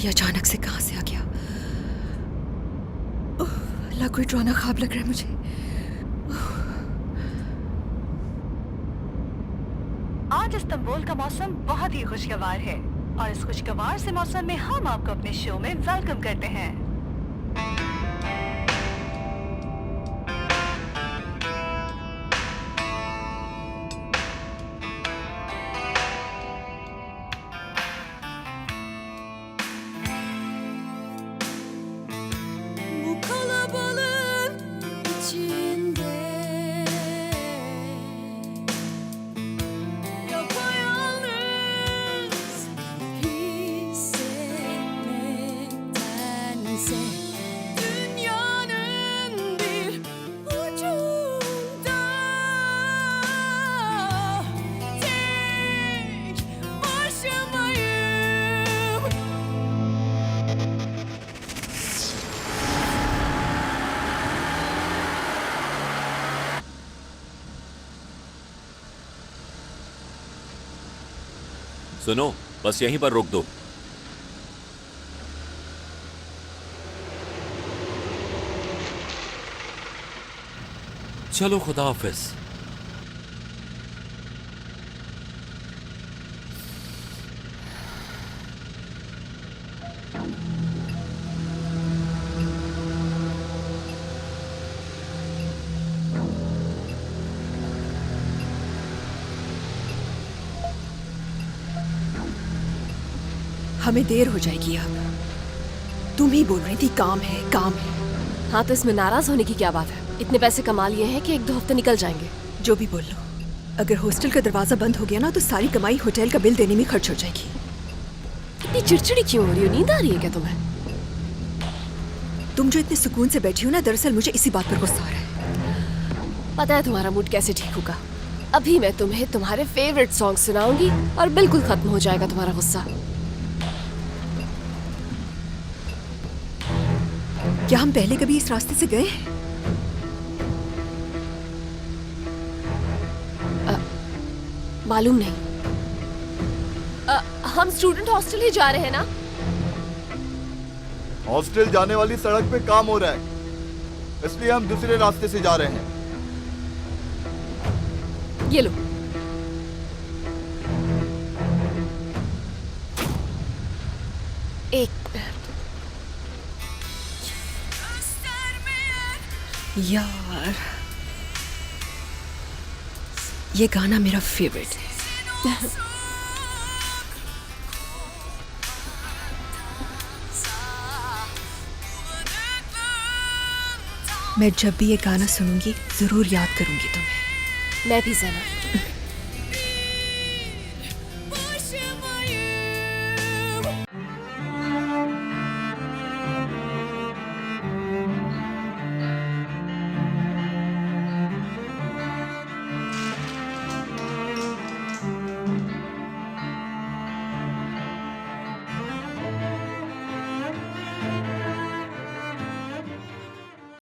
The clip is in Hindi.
ये अचानक से कहां से आ गया? अल्लाह, कोई डरावना ख्वाब लग रहा है मुझे। आज इस्तांबुल का मौसम बहुत ही खुशगवार है और इस खुशगवार से मौसम में हम आपको अपने शो में वेलकम करते हैं। Bu kalabalığın içinde yapayalnız hissetmektense dünyanın bir ucunda tek başımayım. सुनो, बस यहीं पर रोक दो। चलो, खुदा हाफिज। हमें देर हो जाएगी अब। तुम ही बोल रही थी काम है, काम है। हाँ, तो इसमें नाराज होने की क्या बात है? इतने पैसे कमा लिए हैं कि 1-2 हफ्ते निकल जाएंगे। जो भी बोल लो, अगर हॉस्टल का दरवाजा बंद हो गया ना तो सारी कमाई होटल का बिल देने में खर्च हो जाएगी। इतनी चिड़चिड़ी क्यों हो रही हो? नींद आ रही है क्या तुम्हें? तुम जो इतने सुकून से बैठी हो ना, दरअसल मुझे इसी बात पर गुस्सा आ रहा है। पता है तुम्हारा मूड कैसे ठीक होगा? अभी मैं तुम्हें तुम्हारे फेवरेट सॉन्ग सुनाऊंगी और बिल्कुल खत्म हो जाएगा तुम्हारा गुस्सा। क्या हम पहले कभी इस रास्ते से गए हैं? मालूम नहीं। हम स्टूडेंट हॉस्टल ही जा रहे हैं ना? हॉस्टल जाने वाली सड़क पे काम हो रहा है, इसलिए हम दूसरे रास्ते से जा रहे हैं। ये लो। एक यार, ये गाना मेरा फेवरेट है। मैं जब भी ये गाना सुनूंगी जरूर याद करूंगी तुम्हें। मैं भी ज़ैनब।